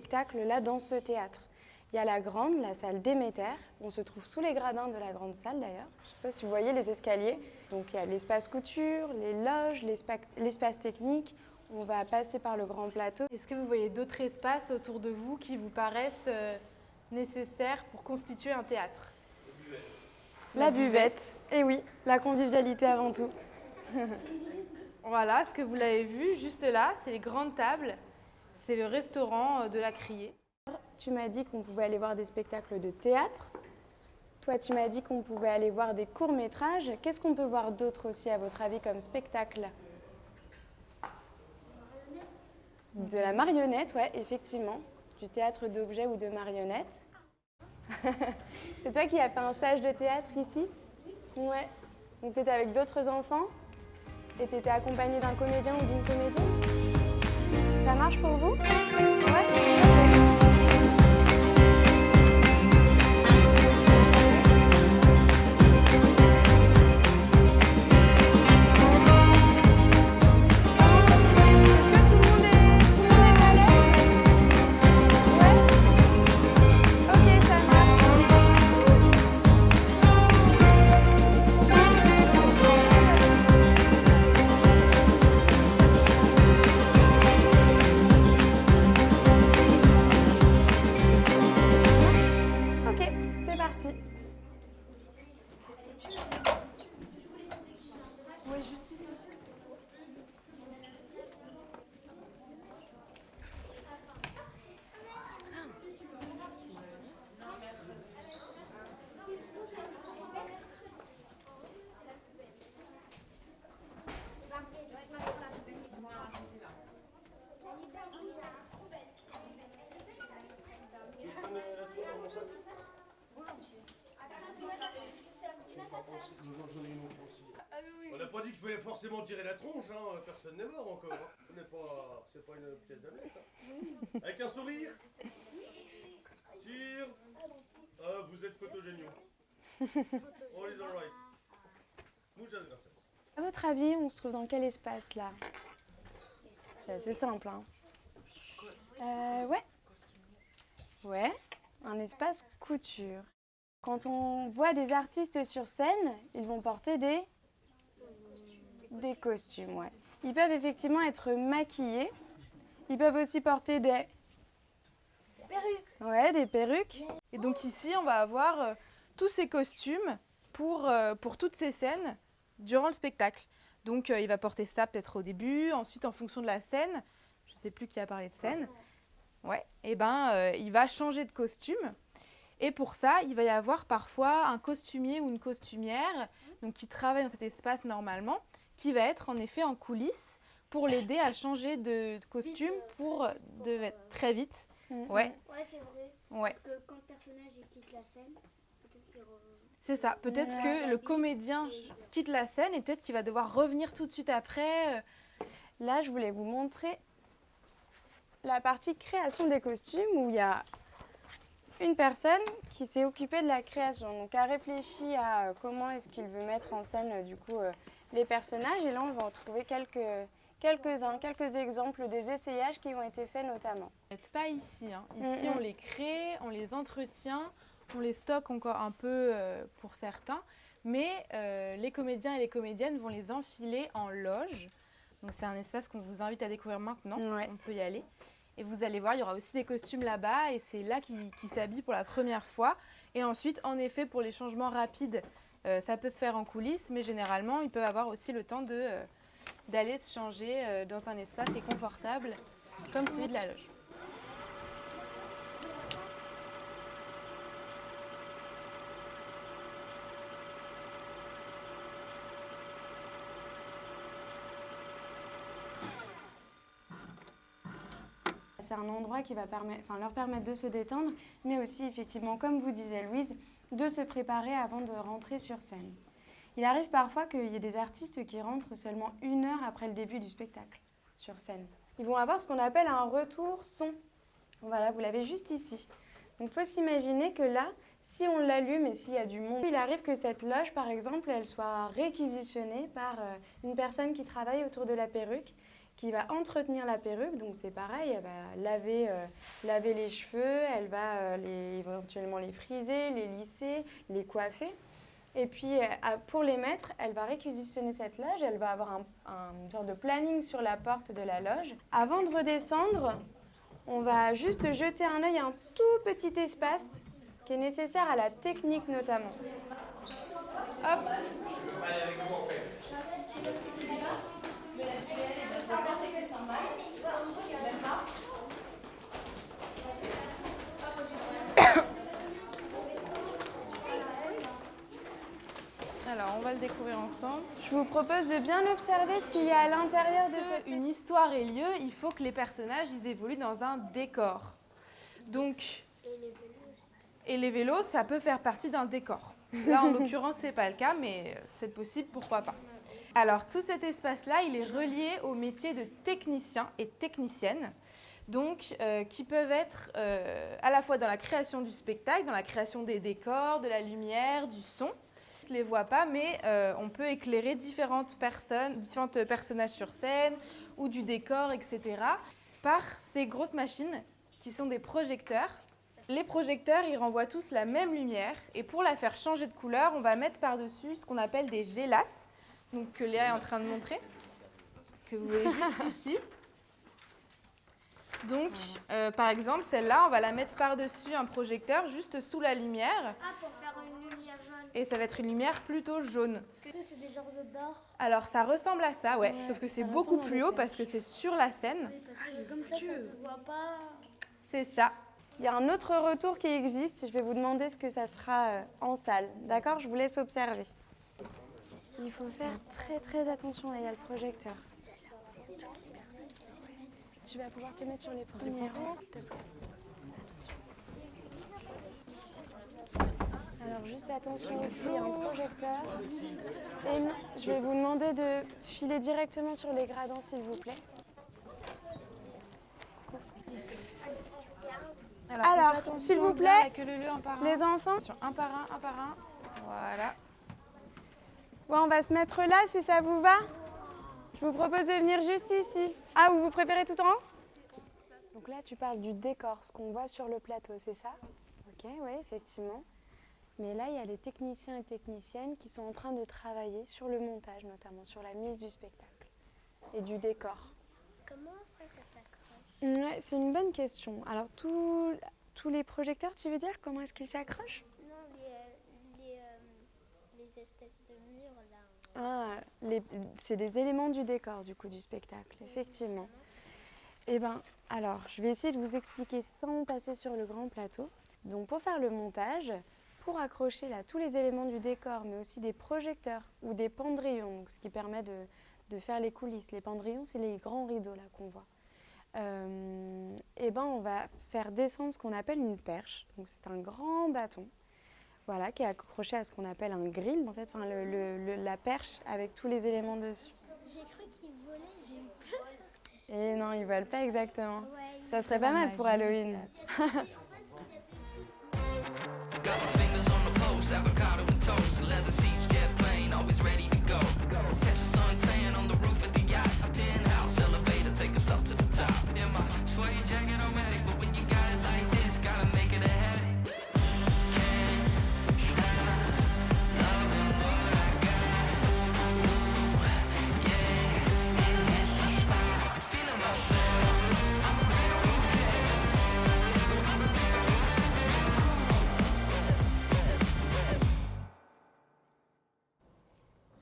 spectacles là dans ce théâtre. Il y a la grande, la salle Déméter. On se trouve sous les gradins de la grande salle d'ailleurs. Je ne sais pas si vous voyez les escaliers. Donc il y a l'espace couture, les loges, l'espace technique. On va passer par le grand plateau. Est-ce que vous voyez d'autres espaces autour de vous qui vous paraissent nécessaires pour constituer un théâtre? La buvette. Et oui, la convivialité avant tout. Voilà, ce que vous l'avez vu, juste là, c'est les grandes tables. C'est le restaurant de la Criée. Tu m'as dit qu'on pouvait aller voir des spectacles de théâtre. Toi, tu m'as dit qu'on pouvait aller voir des courts-métrages. Qu'est-ce qu'on peut voir d'autre aussi, à votre avis, comme spectacle? De la marionnette, ouais, effectivement. Du théâtre d'objets ou de marionnettes. C'est toi qui as fait un stage de théâtre ici? Ouais. Donc tu étais avec d'autres enfants? Et tu étais accompagnée d'un comédien ou d'une comédienne? Ça marche pour vous? Ouais. Oui, juste ici. On n'a pas dit qu'il fallait forcément tirer la tronche, hein. Personne n'est mort encore. Hein. C'est pas une pièce d'Hamlet. Hein. Avec un sourire. Cheers. Ah, vous êtes photogéniaux. All is alright. Muchas gracias. À votre avis, on se trouve dans quel espace là? C'est assez simple, hein. Ouais. Ouais, un espace couture. Quand on voit des artistes sur scène, ils vont porter des costumes, ouais. Ils peuvent effectivement être maquillés. Ils peuvent aussi porter des perruques. Ouais, des perruques. Et donc ici, on va avoir tous ces costumes pour toutes ces scènes durant le spectacle. Donc il va porter ça peut-être au début, ensuite en fonction de la scène, je ne sais plus qui a parlé de scène, ouais, et il va changer de costume. Et pour ça, il va y avoir parfois un costumier ou une costumière donc, qui travaille dans cet espace normalement, qui va être en effet en coulisses pour l'aider à changer de costume très vite. Ouais. Ouais, c'est vrai. Ouais. Parce que quand le personnage quitte la scène, peut-être qu'il C'est ça. Peut-être que le comédien quitte la scène et peut-être qu'il va devoir revenir tout de suite après. Là, je voulais vous montrer la partie création des costumes où il y a une personne qui s'est occupée de la création, donc a réfléchi à comment est-ce qu'il veut mettre en scène du coup les personnages. Et là, on va en trouver quelques exemples des essayages qui ont été faits notamment. Pas ici. Hein. Ici, on les crée, on les entretient, on les stocke encore un peu pour certains, mais les comédiens et les comédiennes vont les enfiler en loge. Donc c'est un espace qu'on vous invite à découvrir maintenant. Ouais. On peut y aller. Et vous allez voir, il y aura aussi des costumes là-bas et c'est là qu'ils s'habillent pour la première fois. Et ensuite, en effet, pour les changements rapides, ça peut se faire en coulisses, mais généralement, ils peuvent avoir aussi le temps d'aller se changer dans un espace qui est confortable, comme celui de la loge. C'est un endroit qui va leur permettre de se détendre, mais aussi, effectivement, comme vous disait Louise, de se préparer avant de rentrer sur scène. Il arrive parfois qu'il y ait des artistes qui rentrent seulement 1 heure après le début du spectacle, sur scène. Ils vont avoir ce qu'on appelle un retour son. Voilà, vous l'avez juste ici. Donc, il faut s'imaginer que là, si on l'allume et s'il y a du monde, il arrive que cette loge, par exemple, elle soit réquisitionnée par une personne qui travaille autour de la perruque qui va entretenir la perruque. Donc c'est pareil, elle va laver les cheveux, elle va éventuellement les friser, les lisser, les coiffer. Et puis pour les mettre, elle va réquisitionner cette loge, elle va avoir un genre de planning sur la porte de la loge. Avant de redescendre, on va juste jeter un œil à un tout petit espace qui est nécessaire à la technique notamment. Hop. Alors, on va le découvrir ensemble. Je vous propose de bien observer ce qu'il y a à l'intérieur de cette... Une histoire ait lieu, il faut que les personnages ils évoluent dans un décor. Donc, et les vélos, ça peut faire partie d'un décor. Là, en l'occurrence, c'est pas le cas, mais c'est possible, pourquoi pas. Alors, tout cet espace-là, il est relié au métier de technicien et technicienne, donc qui peuvent être à la fois dans la création du spectacle, dans la création des décors, de la lumière, du son. On ne les voit pas, mais on peut éclairer différents personnages sur scène ou du décor, etc. par ces grosses machines qui sont des projecteurs. Les projecteurs, ils renvoient tous la même lumière et pour la faire changer de couleur, on va mettre par-dessus ce qu'on appelle des gélates, donc que Léa est en train de montrer, que vous voyez juste ici. Donc, par exemple, celle-là, on va la mettre par-dessus un projecteur, juste sous la lumière. Ah, pour faire une lumière jaune. Et ça va être une lumière plutôt jaune. C'est des genres de bords. Alors, ça ressemble à ça, ouais, sauf que c'est beaucoup plus haut parce que c'est sur la scène. Parce que comme ça ne se voit pas. C'est ça. Il y a un autre retour qui existe. Je vais vous demander ce que ça sera en salle. D'accord? Je vous laisse observer. Il faut faire très très attention. Là, il y a le projecteur. Tu vas pouvoir te mettre sur les premiers rangs, s'il te plaît. Attention. Alors, juste attention aussi, il y a un projecteur. Et je vais vous demander de filer directement sur les gradins, s'il vous plaît. Alors, s'il vous plaît, les enfants. Un par un, un par un. Voilà. Bon, on va se mettre là, si ça vous va. Je vous propose de venir juste ici. Ah, ou vous préférez tout en haut? Donc là, tu parles du décor, ce qu'on voit sur le plateau, c'est ça? Ok, oui, effectivement. Mais là, il y a les techniciens et techniciennes qui sont en train de travailler sur le montage, notamment sur la mise du spectacle et du décor. Comment ça s'accroche? Ouais, c'est une bonne question. Alors, tous les projecteurs, tu veux dire, comment est-ce qu'ils s'accrochent? Non, les espèces de murs là. Ah, c'est des éléments du décor, du coup, du spectacle, effectivement. Eh bien, alors, je vais essayer de vous expliquer sans passer sur le grand plateau. Donc, pour faire le montage, pour accrocher là tous les éléments du décor, mais aussi des projecteurs ou des pendrillons, donc ce qui permet de faire les coulisses. Les pendrillons, c'est les grands rideaux là qu'on voit. Eh ben, on va faire descendre ce qu'on appelle une perche. Donc, c'est un grand bâton, voilà, qui est accroché à ce qu'on appelle un grill, en fait, enfin, la perche avec tous les éléments dessus. J'ai cru qu'il volait, j'ai eu peur. Et non, ils volent pas exactement. Ouais, Ça serait pas mal pour Halloween.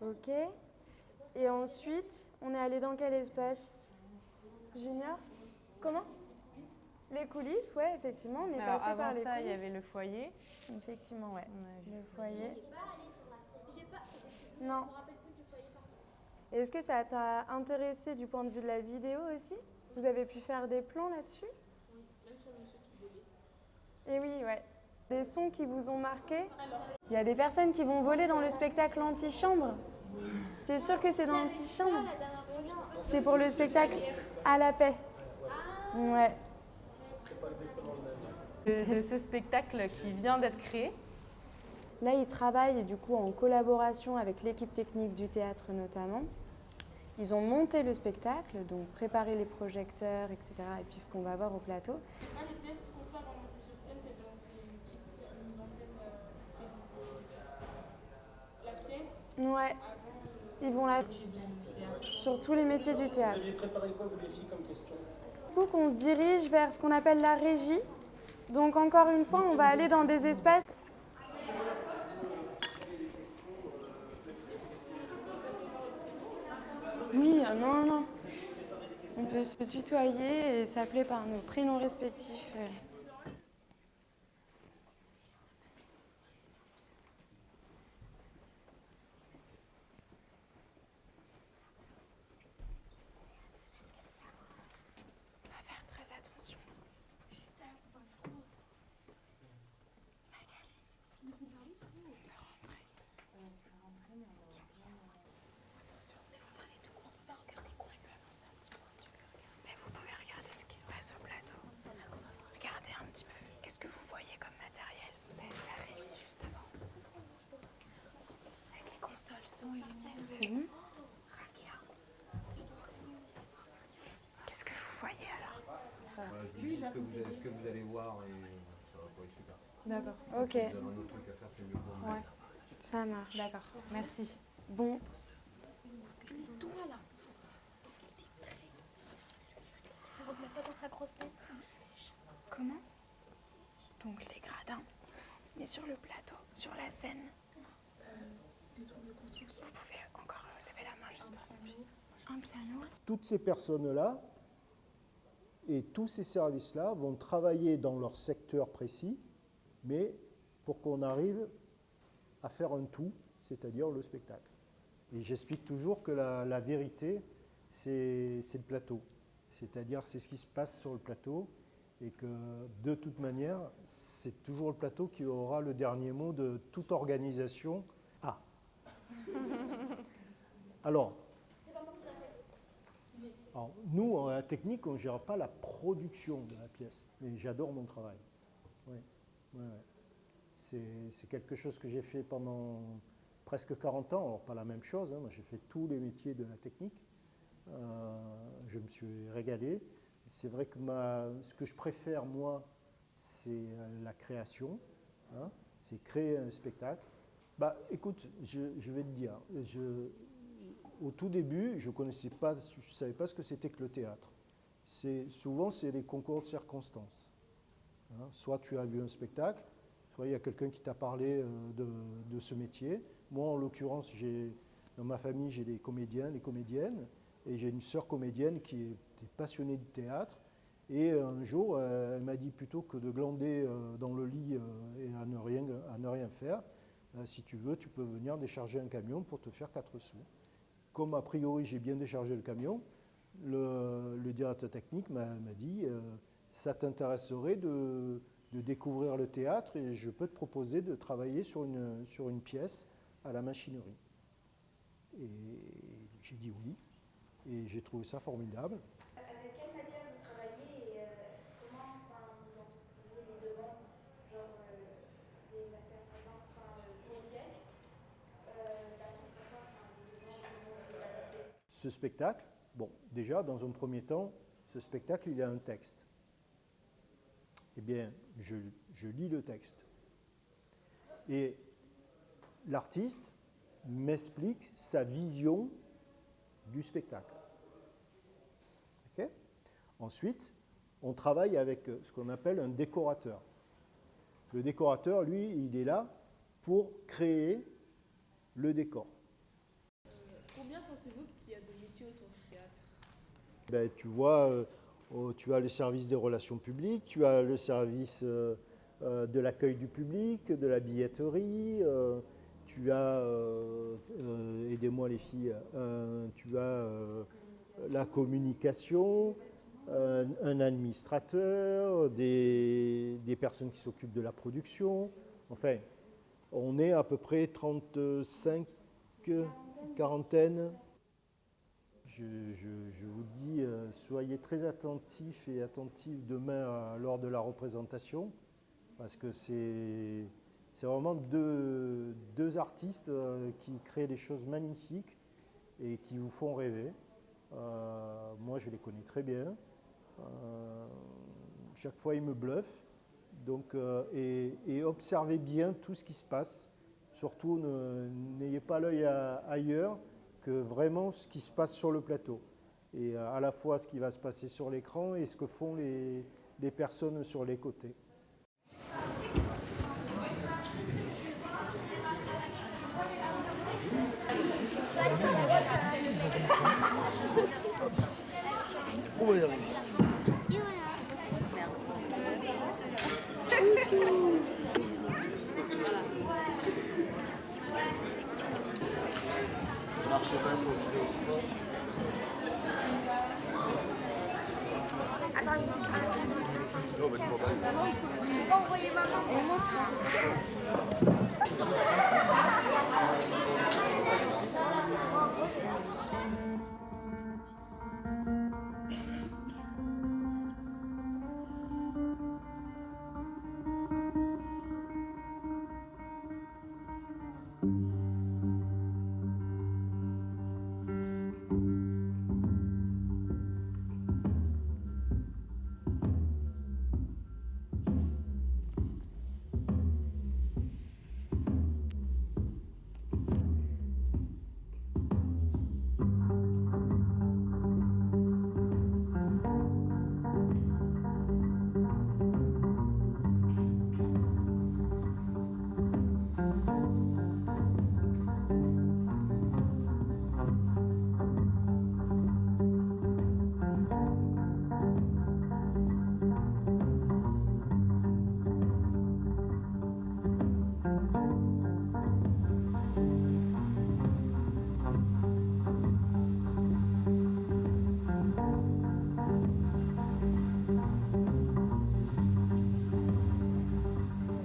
Ok. Et ensuite, on est allé dans quel espace? Junior? Comment? Les coulisses, ouais, effectivement, on est passé par les coulisses. Avant ça, il y avait le foyer. Effectivement, ouais. Le foyer. Non. Est-ce que ça t'a intéressé du point de vue de la vidéo aussi? Vous avez pu faire des plans là-dessus? Et oui, ouais. Des sons qui vous ont marqué? Il y a des personnes qui vont voler dans le spectacle Antichambre. T'es sûr que c'est dans Antichambre? C'est pour le spectacle À la paix. Ouais. De ce spectacle qui vient d'être créé. Là, ils travaillent du coup en collaboration avec l'équipe technique du théâtre notamment. Ils ont monté le spectacle, donc préparé les projecteurs, etc. Et puis ce qu'on va voir au plateau. C'est pas les tests qu'on fait avant de monter sur scène, c'est-à-dire on fait une petite mise en scène, on fait la pièce Ouais, avant. ils vont là sur tous les métiers du théâtre. Vous avez préparé quoi, vous les filles, comme question? Du coup, qu'on se dirige vers ce qu'on appelle la régie. Donc encore une fois, on va aller dans des espaces. Oui, non, non. On peut se tutoyer et s'appeler par nos prénoms respectifs. On va faire très attention. Vous pouvez regarder ce qui se passe au plateau. Regardez un petit peu. Qu'est-ce que vous voyez comme matériel? Vous avez la régie juste devant. Avec les consoles son et lumière. C'est bon? Qu'est-ce que vous voyez alors? Je vous dis ce que vous allez voir et ça va pas être super. D'accord. Ok. Si vous avez un autre truc à faire, c'est mieux pour moi. Ouais. Ça marche. D'accord, merci. Bon. Ça revenait pas dans sa grosse tête. Comment? Donc les gradins. Mais sur le plateau, sur la scène. Vous pouvez encore lever la main juste pour qu'on puisse. Un piano. Toutes ces personnes-là et tous ces services-là vont travailler dans leur secteur précis, mais pour qu'on arrive à faire un tout, c'est-à-dire le spectacle. Et j'explique toujours que la vérité, c'est le plateau. C'est-à-dire c'est ce qui se passe sur le plateau et que de toute manière, c'est toujours le plateau qui aura le dernier mot de toute organisation. Ah. Alors, nous, en technique, on ne gère pas la production de la pièce, mais j'adore mon travail. Ouais, ouais, ouais. C'est quelque chose que j'ai fait pendant presque 40 ans, alors pas la même chose, hein. Moi j'ai fait tous les métiers de la technique, je me suis régalé. C'est vrai que ce que je préfère moi, c'est la création, hein. C'est créer un spectacle. Bah écoute, je vais te dire, au tout début, je ne savais pas ce que c'était que le théâtre. Souvent, c'est les concours de circonstances. Hein, soit tu as vu un spectacle, soit il y a quelqu'un qui t'a parlé de ce métier. Moi, en l'occurrence, dans ma famille, j'ai des comédiens, des comédiennes, et j'ai une sœur comédienne qui était passionnée du théâtre. Et un jour, elle m'a dit, plutôt que de glander dans le lit et à ne rien faire, si tu veux, tu peux venir décharger un camion pour te faire 4 sous. Comme a priori j'ai bien déchargé le camion, le directeur technique m'a dit ça t'intéresserait de découvrir le théâtre et je peux te proposer de travailler sur une pièce à la machinerie. Et j'ai dit oui et j'ai trouvé ça formidable. Avec quelle matière vous travaillez et comment vous entreposez les demandes, genre des acteurs par exemple, pour une pièce, ça serait quoi les demandes des adapter? Ce spectacle, bon, déjà dans un premier temps, ce spectacle il a un texte. Eh bien, je lis le texte. Et l'artiste m'explique sa vision du spectacle. Okay? Ensuite, on travaille avec ce qu'on appelle un décorateur. Le décorateur, lui, il est là pour créer le décor. Combien pensez-vous qu'il y a de métiers autour du théâtre? Ben, tu vois, tu as le service des relations publiques, tu as le service de l'accueil du public, de la billetterie, tu as, aidez-moi les filles, tu as la communication, un administrateur, des personnes qui s'occupent de la production. Enfin, on est à peu près 35, quarantaine. Je vous dis, soyez très attentifs et attentives demain lors de la représentation, parce que c'est vraiment deux artistes qui créent des choses magnifiques et qui vous font rêver. Moi, je les connais très bien. Chaque fois, ils me bluffent. Donc, et observez bien tout ce qui se passe. Surtout, n'ayez pas l'œil ailleurs que vraiment ce qui se passe sur le plateau. Et à la fois ce qui va se passer sur l'écran et ce que font les personnes sur les côtés. On va y arriver. Ça marchait pas sur le vidéo. On va demander. Faut pas envoyer maman.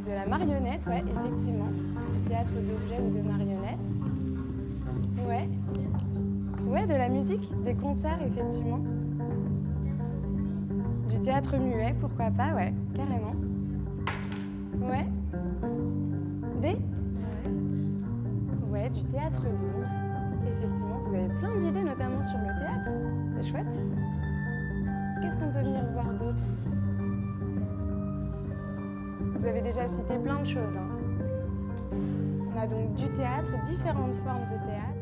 De la marionnette, ouais, effectivement. Du théâtre d'objets ou de marionnettes. Ouais. Ouais, de la musique, des concerts, effectivement. Du théâtre muet, pourquoi pas, ouais, carrément. Ouais. Des Ouais, du théâtre d'ombre. Effectivement, vous avez plein d'idées, notamment sur le théâtre. C'est chouette. Qu'est-ce qu'on peut venir voir d'autre? Vous avez déjà cité plein de choses, hein. On a donc du théâtre, différentes formes de théâtre.